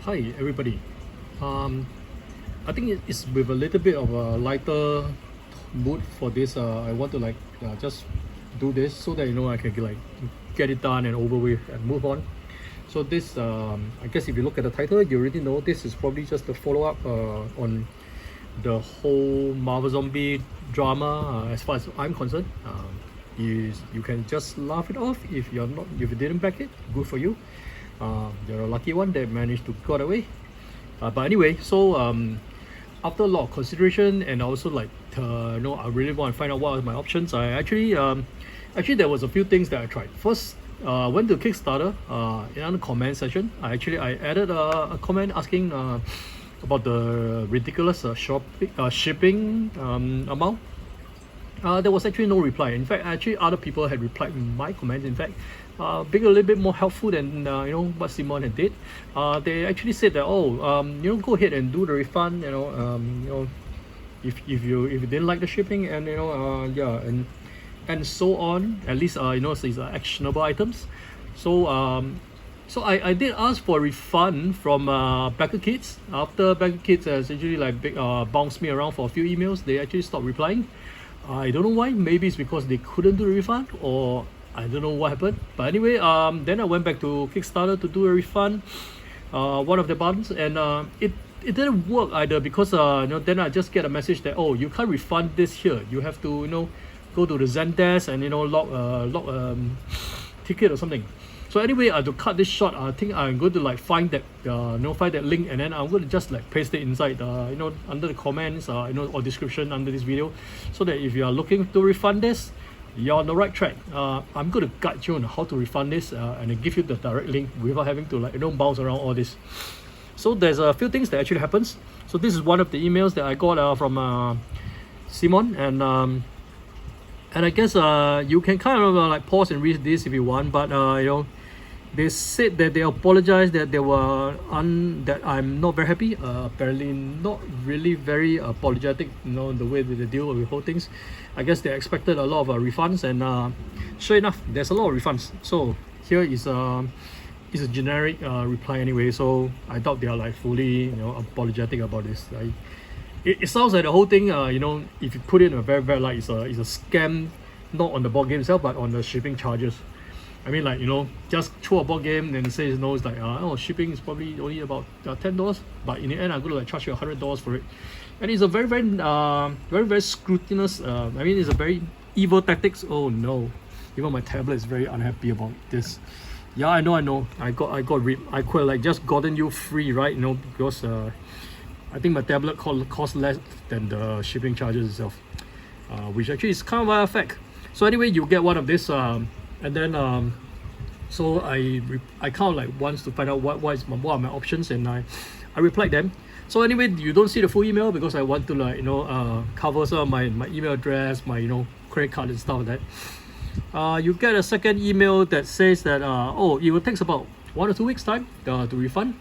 Hi everybody. I think it's with a little bit of a lighter mood for this. I want to just do this so that I can get it done and over with and move on. So this I guess if you look at the title, you already know this is probably just a follow-up on the whole Marvel Zombie drama. As far as I'm concerned, you can just laugh it off if you didn't back it. Good for you. You're a lucky one that managed to got away. But anyway, so after a lot of consideration and also I really want to find out what are my options. I actually there was a few things that I tried. First, went to Kickstarter. In the comment section, I added a comment asking about the ridiculous shipping amount. There was actually no reply. In fact, actually other people had replied my comments. In fact, being a little bit more helpful than what CMON had did. They actually said that go ahead and do the refund. If you didn't like the shipping and and so on. At least these are actionable items. So I did ask for a refund from Backer Kids. After Backer Kids has actually bounced me around for a few emails, they actually stopped replying. I don't know why. Maybe it's because they couldn't do the refund, or I don't know what happened. But anyway, then I went back to Kickstarter to do a refund, one of the buttons, and it didn't work either because then I just get a message that you can't refund this here. You have to go to the Zendesk and log ticket or something. So anyway, to cut this short, I think I'm going to find that find that link, and then I'm going to just paste it inside under the comments or description under this video, so that if you are looking to refund this, you're on the right track. I'm going to guide you on how to refund this and then give you the direct link without having to bounce around all this. So there's a few things that actually happens. So this is one of the emails that I got from CMON, and I guess you can kind of pause and read this if you want, but they said that they apologize that they were that I'm not very happy. Apparently not really very apologetic, the way that they deal with whole things. I guess they expected a lot of refunds, and sure enough, there's a lot of refunds. So here is a generic reply anyway. So I doubt they are fully apologetic about this. It sounds like the whole thing, if you put it in a very very it's a scam, not on the board game itself, but on the shipping charges. I mean, just throw a board game and say it's shipping is probably only about $10, but in the end I'm going to charge you $100 for it, and it's a very very very scrutinous. I mean, it's a very evil tactics. Oh no, even my tablet is very unhappy about this. Yeah, I know. I got ripped. I could have just gotten you free, right? Because I think my tablet cost less than the shipping charges itself, which actually is kind of a fact. So anyway, you get one of this, and then so I kind of wants to find out what are my options, and I replied them. So anyway, you don't see the full email because I want to cover some of my email address, my credit card and stuff like that. You get a second email that says that it will take about 1 or 2 weeks time to refund.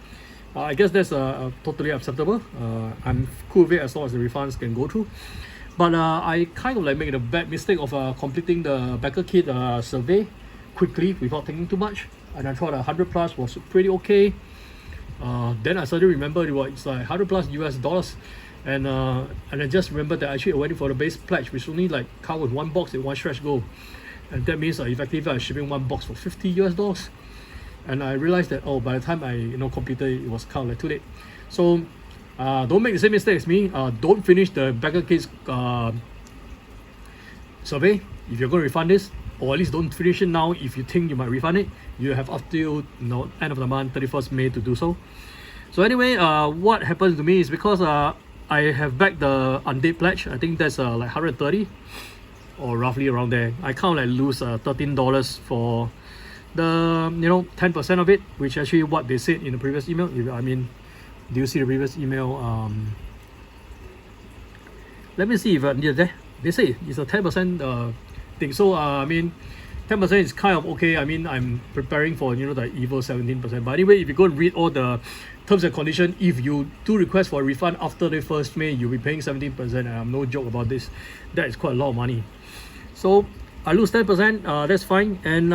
I guess that's totally acceptable. I'm cool with it as long as the refunds can go through. But I kind of made a bad mistake of completing the Backer Kit survey quickly without thinking too much, and I thought 100 plus was pretty okay. Then I suddenly remembered it's like 100 plus US dollars, and I just remembered that actually I went for the base pledge, which only come with 1 box in one stretch go, and that means effectively I'm shipping 1 box for 50 US dollars. And I realized that by the time I completed it was kind of too late. So don't make the same mistake as me. Don't finish the Backer Kids survey if you're going to refund this, or at least don't finish it now if you think you might refund it. You have up to end of the month, 31st May, to do so. So anyway, what happened to me is because I have backed the undead pledge. I think that's 130 or roughly around there. I kind of lose $13 for the 10% of it, which actually what they said in the previous email. I mean, do you see the previous email? Let me see if they say it's a 10% thing. So I mean, 10% is kind of okay. I mean, I'm preparing for the evil 17%. But anyway, if you go and read all the terms and conditions, if you do request for a refund after the 1st May, you'll be paying 17%, and I'm no joke about this. That is quite a lot of money. So I lose 10%. That's fine. And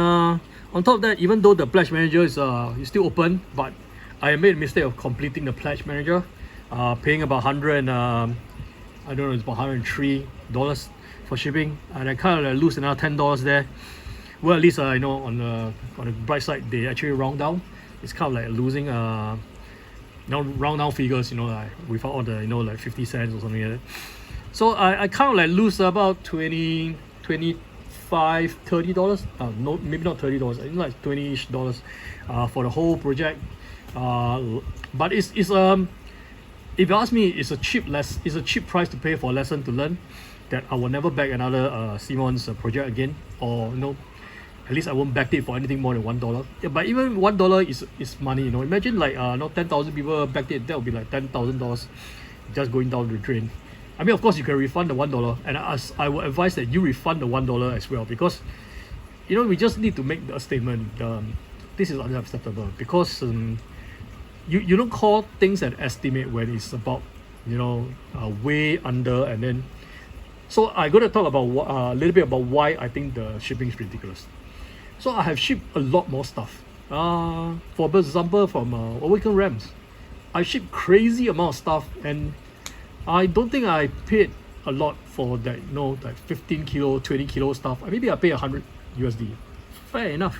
on top of that, even though the pledge manager is still open, but I made a mistake of completing the pledge manager, paying about 100 and I don't know, it's about $103 for shipping, and I kind of like lose another $10 there. Well, at least you know, on the bright side, they actually round down. It's kind of like losing now round down figures, you know, like without all the, you know, like 50 cents or something like that. So I kind of like lose about 20, 25, $30. No, maybe not $30. I think like $20-ish for the whole project. But it's if you ask me, it's a cheap price to pay for a lesson to learn that I will never back another CMON's project again, or you know, at least I won't back it for anything more than $1. Yeah, but even $1 is money, you know. Imagine like 10,000 people backed it, that would be like $10,000 just going down the drain. I mean, of course, you can refund the $1, and I would advise that you refund the $1 as well, because you know, we just need to make a statement. This is unacceptable, because you don't call things an estimate when it's about, you know, way under. And then so I'm going to talk about a little bit about why I think the shipping is ridiculous. So I have shipped a lot more stuff. For example, from Awaken Rams, I shipped crazy amount of stuff, and I don't think I paid a lot for that, you know, like 15 kilo, 20 kilo stuff. Maybe I pay 100 USD. Fair enough.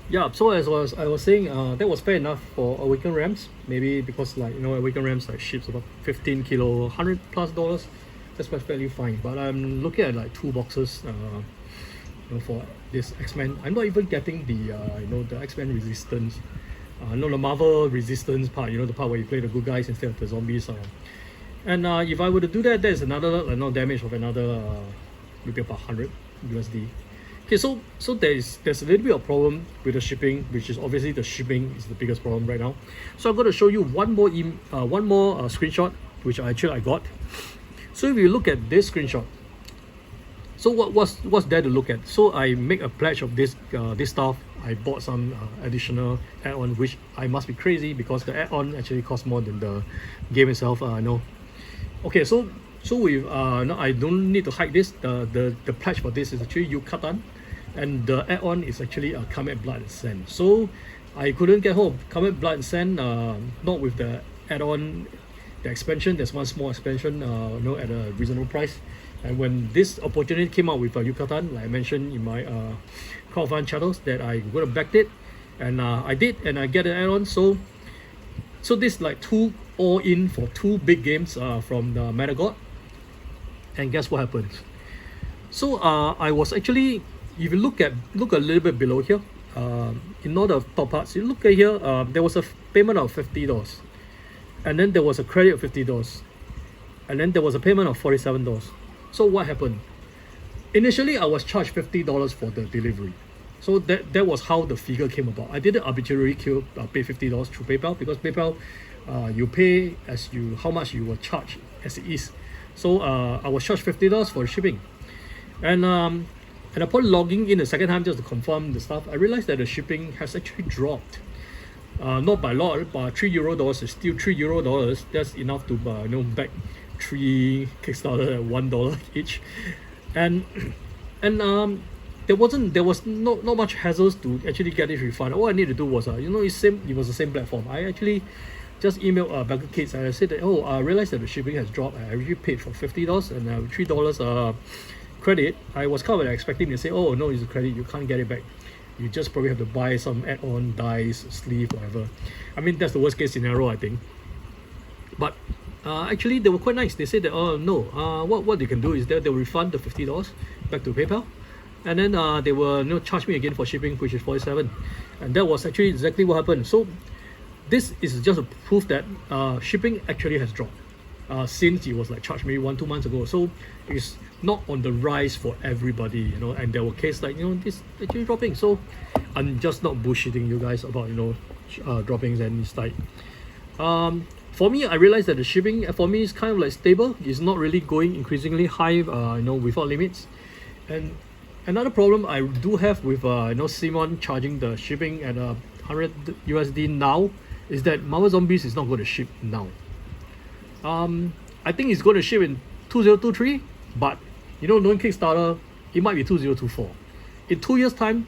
Yeah, so as I was saying, that was fair enough for Awaken Rams. Maybe because, like, you know, Awaken Rams like ships about 15 kilo, $100+. That's fairly fine. But I'm looking at like 2 boxes, you know, for this X-Men. I'm not even getting the you know, the X-Men Resistance. No, the Marvel Resistance part, you know, the part where you play the good guys instead of the zombies. And if I were to do that, there's another, you know, damage of another maybe about 100 USD. Okay, so there's a little bit of problem with the shipping, which is obviously the shipping is the biggest problem right now. So I'm going to show you one more screenshot, which I got. So if you look at this screenshot, so what's there to look at? So I make a pledge of this stuff. I bought some additional add-on, which I must be crazy because the add-on actually costs more than the game itself. I know. Okay, so with no, I don't need to hide this. The pledge for this is actually Yucatan, and the add-on is actually a Comet Blood and Sand. So I couldn't get hold of Comet Blood and Sand, not with the add-on, the expansion. There's one small expansion, you know, at a reasonable price. And when this opportunity came out with Yucatan, like I mentioned in my crowdfund channels, that I would have backed it, and I did, and I get an add-on. So this like 2 all in for 2 big games from the Meta God. And guess what happened? So I was actually, if you look a little bit below here, in all the top parts, you look at here, there was a payment of $50, and then there was a credit of $50, and then there was a payment of $47. So what happened? Initially, I was charged $50 for the delivery. So that was how the figure came about. I didn't arbitrarily pay $50 through PayPal, because PayPal, you pay as how much you were charged as it is. So I was charged $50 for the shipping, and upon logging in the second time just to confirm the stuff, I realized that the shipping has actually dropped. Not by a lot, but €3 is still €3. That's enough to you know, back 3 Kickstarter at $1 each, and there was not much hassles to actually get it refunded. All I need to do was you know, it was the same platform. I actually just emailed Bagger Kids, and I said that, oh, I realized that the shipping has dropped. I already paid for $50 and $3 credit. I was kind of expecting to say, oh no, it's a credit, you can't get it back. You just probably have to buy some add-on, dice, sleeve, whatever. I mean, that's the worst case scenario, I think. But actually, they were quite nice. They said that, oh no, what they can do is that they'll refund the $50 back to PayPal, and then they will, you know, charge me again for shipping, which is $47, and that was actually exactly what happened. So this is just a proof that shipping actually has dropped since it was like charged maybe 1-2 months ago. So it's not on the rise for everybody, you know, and there were cases like, you know, this actually dropping. So I'm just not bullshitting you guys about, you know, droppings, and it's like for me, I realized that the shipping for me is kind of like stable. It's not really going increasingly high, you know, without limits. And another problem I do have with you know, CMON charging the shipping at 100 USD now is that Marvel Zombies is not going to ship now. I think it's going to ship in 2023, but you know, knowing Kickstarter, it might be 2024. In 2 years' time,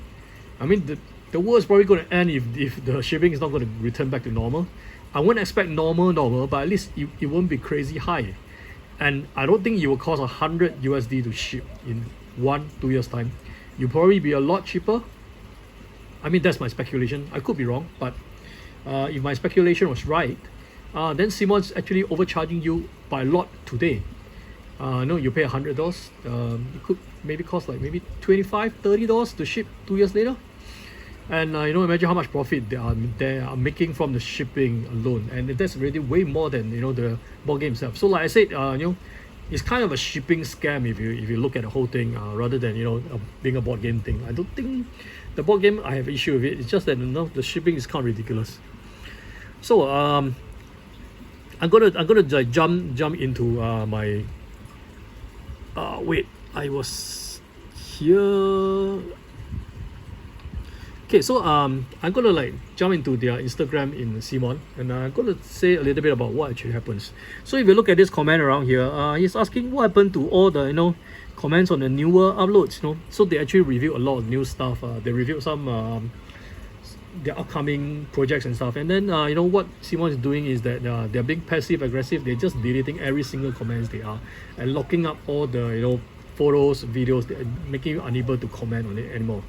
I mean, the world is probably going to end if the shipping is not going to return back to normal. I wouldn't expect normal, but at least it won't be crazy high. And I don't think it will cost $100 to ship in 1-2 years time. You'll probably be a lot cheaper. I mean, that's my speculation. I could be wrong, but if my speculation was right, then CMON's actually overcharging you by a lot today. No, you pay $100. It could maybe cost like maybe $25-$30 to ship 2 years later. And imagine how much profit they are making from the shipping alone, and that's already way more than the board game itself. So like I said, it's kind of a shipping scam if you look at the whole thing, rather than being a board game thing. I don't think the board game I have issue with it. It's just that the shipping is kind of ridiculous. So I'm gonna like jump into my wait, I was here. Okay, so I'm gonna like jump into their Instagram in CMON, and I'm gonna say a little bit about what actually happens. So if you look at this comment around here, he's asking what happened to all the comments on the newer uploads. So they actually revealed a lot of new stuff. They revealed some their upcoming projects and stuff. And then what CMON is doing is that they're being passive aggressive. They're just deleting every single comments they are and locking up all the photos, videos, making you unable to comment on it anymore.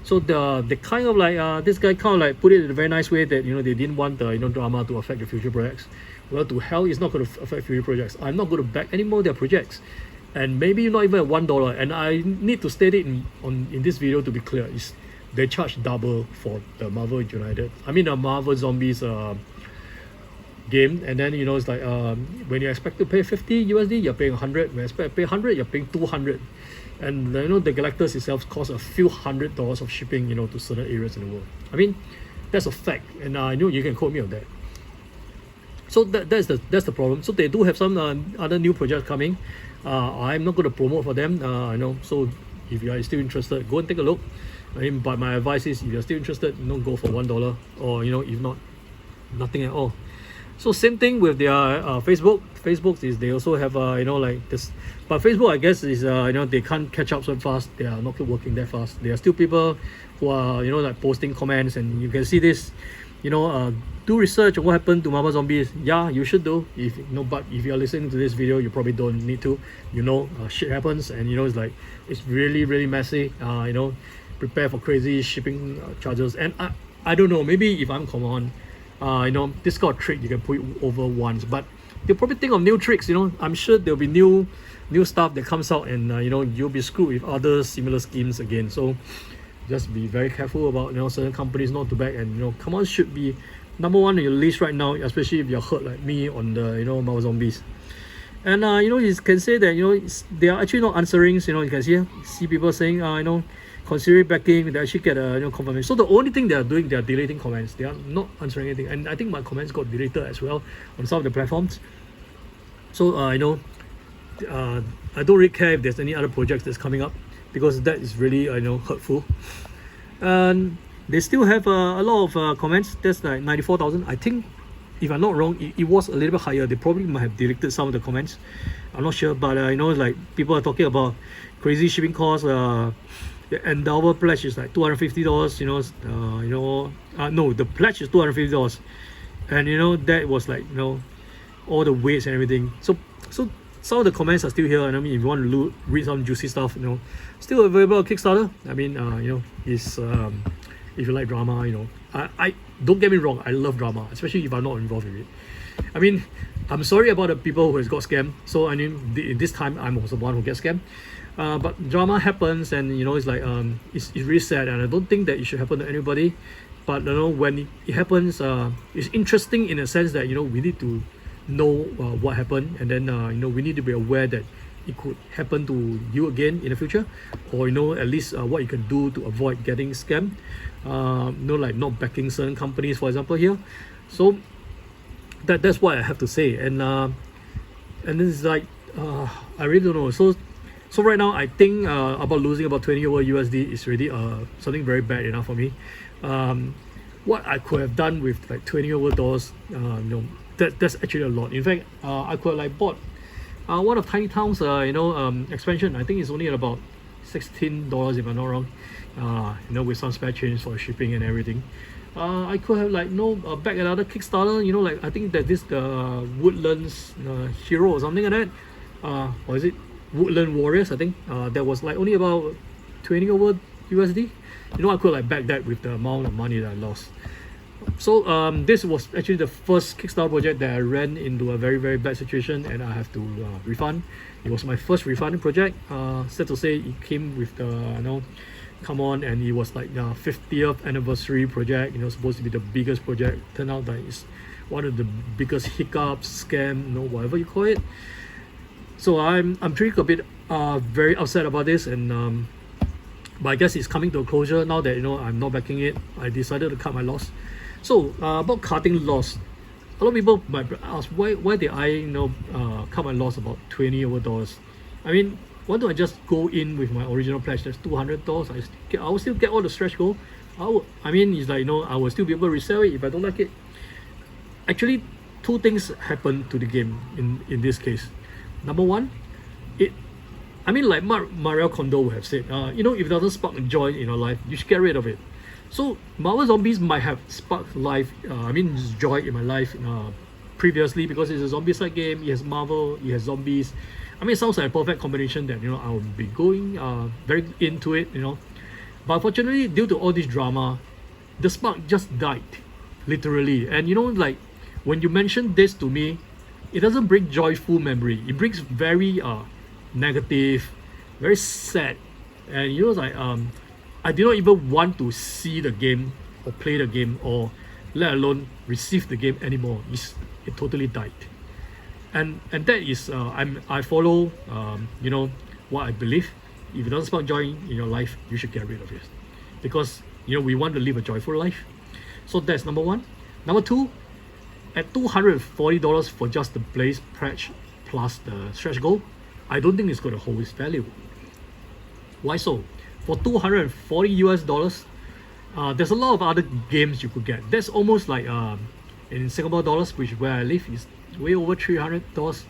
So they kind of like this guy kind of like put it in a very nice way that they didn't want the drama to affect the future projects. Well, to hell, it's not going to affect future projects. I'm not going to back any more their projects, and maybe not even at $1. And I need to state it in this video to be clear: is they charge double for the Marvel United. I mean the Marvel Zombies game, and then it's like when you expect to pay $50, you're paying 100. When you expect to pay 100, you're paying 200. And the Galactus itself costs a few $100s of shipping to certain areas in the world. I mean, that's a fact, and I know you can quote me on that. So that's the problem. So they do have some other new projects coming. I'm not going to promote for them. I know. So if you are still interested, go and take a look. I mean, but my advice is if you're still interested, go for $1, or if not, nothing at all. So same thing with their Facebook. Facebook is they also have like this, but Facebook I guess is they can't catch up so fast. They are not working that fast. There are still people who are like posting comments, and you can see this. Do research on what happened to Marvel Zombies. Yeah, you should do. If but if you are listening to this video, you probably don't need to. Shit happens, and it's like it's really messy. Prepare for crazy shipping charges, and I don't know. Maybe if I'm common. This kind of trick you can put it over once, but they'll probably think of new tricks. I'm sure there'll be new stuff that comes out, and you'll be screwed with other similar schemes again. So just be very careful about certain companies not to back, and CMON should be number one on your list right now, especially if you're hurt like me on the Marvel Zombies. And you can say that they are actually not answering. You can see people saying consider backing. They actually get a confirmation. So the only thing they are doing, they are deleting comments. They are not answering anything. And I think my comments got deleted as well on some of the platforms. So I don't really care if there's any other projects that's coming up, because that is really hurtful. And they still have a lot of comments. That's like 94,000. I think, if I'm not wrong, it was a little bit higher. They probably might have deleted some of the comments. I'm not sure, but like people are talking about crazy shipping costs. And the Overprice pledge is like $250. No, the pledge is $250, and that was like all the weights and everything. So some of the comments are still here, and I mean, if you want to read some juicy stuff, still available on Kickstarter. I mean, it's if you like drama, I don't get me wrong, I love drama, especially if I'm not involved in it. I mean, I'm sorry about the people who has got scammed. So I mean, this time I'm also one who gets scammed. But drama happens, and it's like it's really sad, and I don't think that it should happen to anybody. But when it happens, it's interesting in a sense that we need to know what happened, and then we need to be aware that it could happen to you again in the future, or at least what you can do to avoid getting scammed. Like not backing certain companies, for example, here. So that's what I have to say, and it's like I really don't know. So right now, I think about losing about 20 over USD is really something very bad enough for me. What I could have done with like 20 over dollars, that's actually a lot. In fact, I could have like bought one of Tiny Town's expansion. I think it's only at about $16 if I'm not wrong. with some spare change for shipping and everything. I could have like back another Kickstarter, like I think that this the Woodlands Hero or something like that, or is it Woodland Warriors? I think that was like only about 20 over USD. I could like back that with the amount of money that I lost. So this was actually the first Kickstarter project that I ran into a very very bad situation and I have to refund. It was my first refunding project. Sad to say, it came with the CMON, and it was like the 50th anniversary project. Supposed to be the biggest project. Turned out that it's one of the biggest hiccups, scam, whatever you call it. So I'm pretty a bit very upset about this, and but I guess it's coming to a closure now that I'm not backing it. I decided to cut my loss. So about cutting loss, a lot of people might ask why did I cut my loss about $20 over. I mean, why don't I just go in with my original pledge? That's $200. I will still get all the stretch goal. I mean, it's like I will still be able to resell it if I don't like it. Actually, two things happen to the game in this case. Number one, like Mario Kondo would have said, if it doesn't spark joy in your life, you should get rid of it. So Marvel Zombies might have sparked life, joy in my life previously, because it's a zombie-side game. It has Marvel, it has zombies. It sounds like a perfect combination that I will be going very into it. But unfortunately, due to all this drama, the spark just died, literally. And like when you mention this to me, it doesn't bring joyful memory. It brings very negative, very sad, and I did not even want to see the game or play the game or let alone receive the game anymore. It totally died, and that is I follow what I believe. If it doesn't spark joy in your life, you should get rid of it, because we want to live a joyful life. So that's number one. Number two, at $240 for just the Blaze patch plus the stretch goal, I don't think it's going to hold its value. Why so? For $240 there's a lot of other games you could get. That's almost like in Singapore dollars, which where I live is way over $300.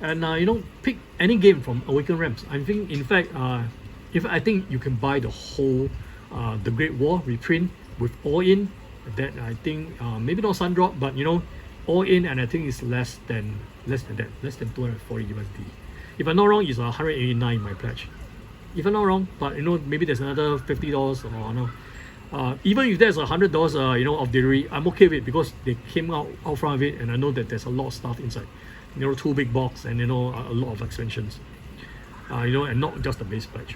And pick any game from Awakened Realms. I think, in fact, I think you can buy the whole the Great War reprint with all in. That I think maybe not Sundrop, but all in, and I think it's less than 240 USD. If I'm not wrong, it's 189 my pledge. If I'm not wrong, but maybe there's another $50 or no. Even if there's $100 of delivery, I'm okay with it, because they came out front of it, and I know that there's a lot of stuff inside. 2 big box and a lot of expansions. And not just the base pledge.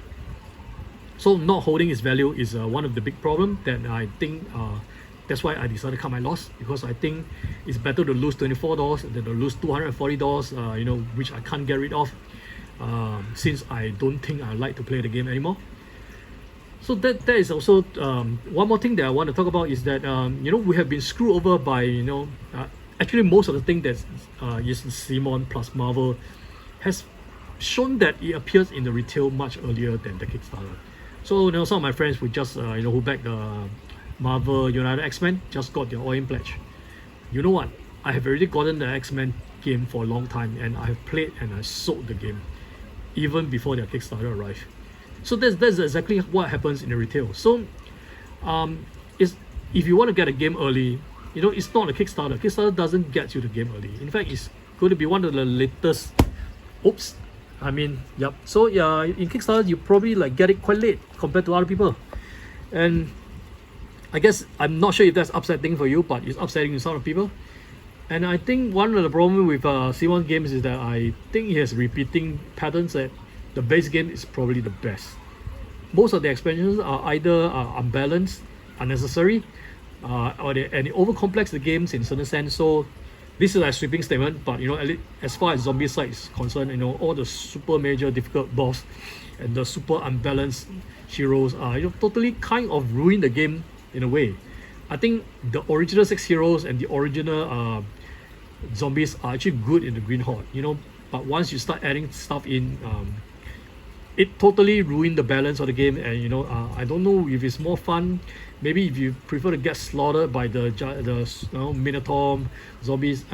So not holding its value is one of the big problems that I think. That's why I decided to cut my loss, because I think it's better to lose $24 than to lose $240, which I can't get rid of, since I don't think I like to play the game anymore. So that is also one more thing that I want to talk about, is that we have been screwed over by actually most of the thing that is CMON plus Marvel has shown that it appears in the retail much earlier than the Kickstarter. So some of my friends who just who backed the Marvel United X-Men just got their all-in pledge. You know what? I have already gotten the X-Men game for a long time, and I have played and I sold the game even before their Kickstarter arrived. So that's exactly what happens in the retail. So if you want to get a game early, it's not a Kickstarter. Kickstarter doesn't get you the game early. In fact, it's going to be one of the latest. Yep. So yeah, in Kickstarter you probably get it quite late compared to other people, and I guess I'm not sure if that's upsetting for you, but it's upsetting to some people. And I think one of the problems with CMON games is that I think it has repeating patterns, that the base game is probably the best. Most of the expansions are either unbalanced, unnecessary, or they overcomplex the games in a certain sense. So this is a sweeping statement, but as far as zombie side is concerned, all the super major difficult boss and the super unbalanced heroes are totally kind of ruin the game in a way. I think the original 6 heroes and the original zombies are actually good in the Green Horde, but once you start adding stuff in, it totally ruined the balance of the game. And I don't know if it's more fun. Maybe if you prefer to get slaughtered by the Minotaur zombies,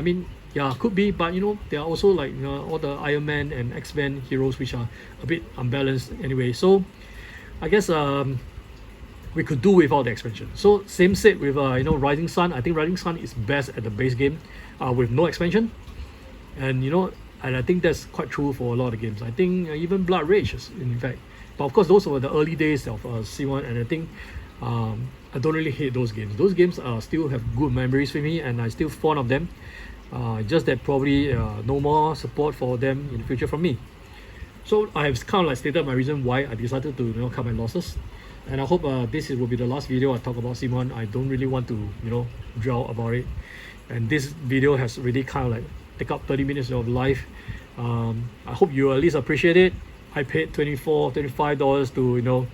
yeah, could be. But there are also all the Iron Man and X-Men heroes which are a bit unbalanced anyway. So I guess we could do without the expansion. So same said with Rising Sun. I think Rising Sun is best at the base game with no expansion, and and I think that's quite true for a lot of games. I think even Blood Rage is, in fact, but of course those were the early days of CMON, and I think I don't really hate those games. Those games still have good memories for me, and I still fond of them. Just that probably no more support for them in the future from me. So I've kind of like stated my reason why I decided to cut my losses, and I hope this will be the last video I talk about CMON. I don't really want to dwell about it, and this video has really kind of like take up 30 minutes of life. I hope you at least appreciate it. I paid $25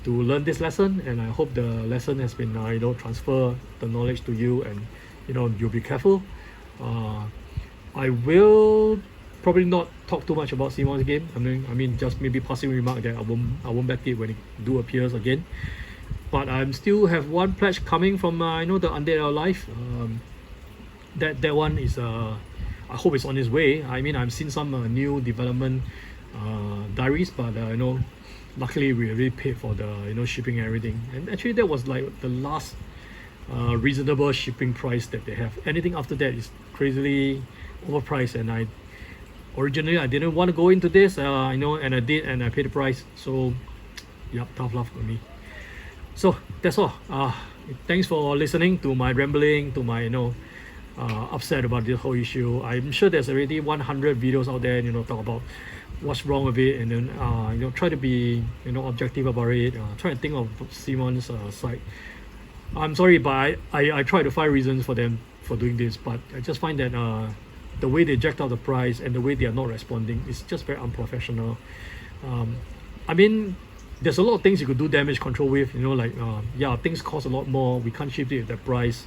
to learn this lesson, and I hope the lesson has been transfer the knowledge to you, and you'll be careful. I will probably not talk too much about CMON's game. I mean just maybe passing remark that I won't back it when it do appears again. But I'm still have one pledge coming from the Undead Life. That one is I hope it's on its way. I mean, I've seen some new development diaries, but luckily we already paid for the shipping and everything. And actually that was like the last reasonable shipping price that they have. Anything after that is crazily overpriced, and originally I didn't want to go into this, and I did, and I paid the price. So yep, tough love for me. So that's all. Thanks for listening to my rambling, to my upset about this whole issue. I'm sure there's already 100 videos out there, talk about what's wrong with it, and then try to be objective about it. Try to think of CMON's side. I'm sorry, but I try to find reasons for them for doing this, but I just find that the way they jacked up the price and the way they are not responding is just very unprofessional. I mean, there's a lot of things you could do damage control with, yeah, things cost a lot more, we can't ship it at that price.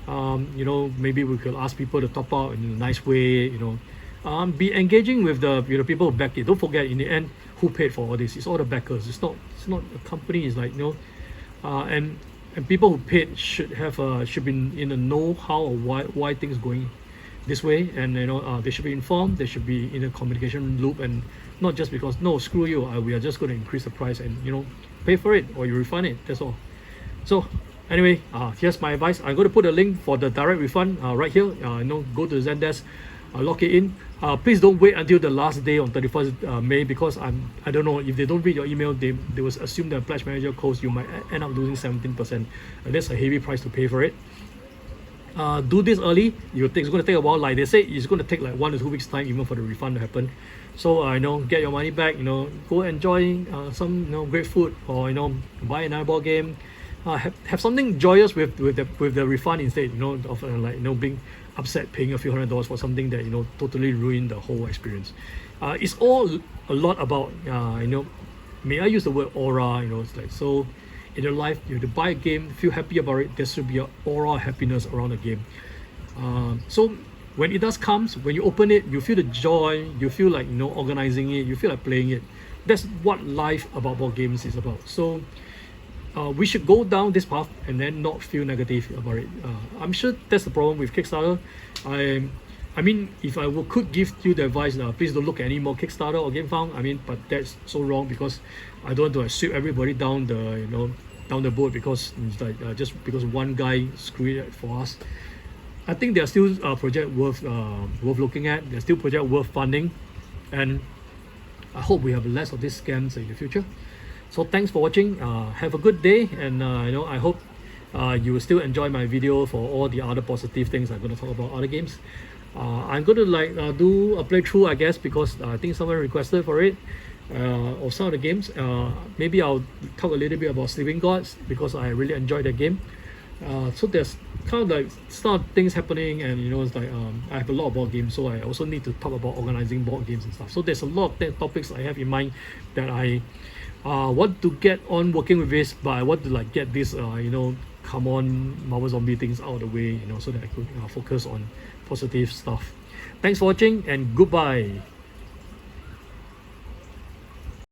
Maybe we could ask people to top out in a nice way, be engaging with the people who back it. Don't forget, in the end, who paid for all this? It's all the backers. It's not a company. It's like and people who paid should be in the know how or why things going this way, and they should be informed. They should be in a communication loop, and not just because no, screw you, we are just going to increase the price and pay for it or you refund it. That's all. So anyway, here's my advice. I'm going to put a link for the direct refund right here. Go to Zendesk, lock it in. Please don't wait until the last day on 31st May, because I don't know, if they don't read your email, they will assume the pledge manager codes, you might end up losing 17%, and that's a heavy price to pay for it. Do this early. It's going to take a while. Like they say, it's going to take like 1 to 2 weeks time even for the refund to happen. So get your money back. Go enjoy some great food, or buy another board game. Have something joyous with the refund instead. Of being upset paying a few $100s for something that totally ruined the whole experience. It's all a lot about may I use the word aura. It's like, so in your life, you have to buy a game, feel happy about it. There should be an aura of happiness around the game. So when it does comes, when you open it, you feel the joy, you feel like organizing it, you feel like playing it. That's what life about board games is about. So we should go down this path and then not feel negative about it. I'm sure that's the problem with Kickstarter. I mean, if I could give you the advice, please don't look at any more Kickstarter or GameFound. But that's so wrong, because I don't want to sweep everybody down the down the boat because it's like just because one guy screwed it for us. I think there's still a project worth looking at. There's still project worth funding, and I hope we have less of these scams in the future. So thanks for watching. Have a good day, and I hope you will still enjoy my video for all the other positive things I'm going to talk about other games. I'm going to do a playthrough, I guess, because I think someone requested for it, of some of the games. Maybe I'll talk a little bit about Sleeping Gods, because I really enjoyed that game. So there's kind of like some things happening, and it's like I have a lot of board games, so I also need to talk about organizing board games and stuff. So there's a lot of topics I have in mind that I want to get on working with this, but I want to get this come on Marvel Zombie things out of the way, so that I could focus on positive stuff. Thanks for watching, and goodbye.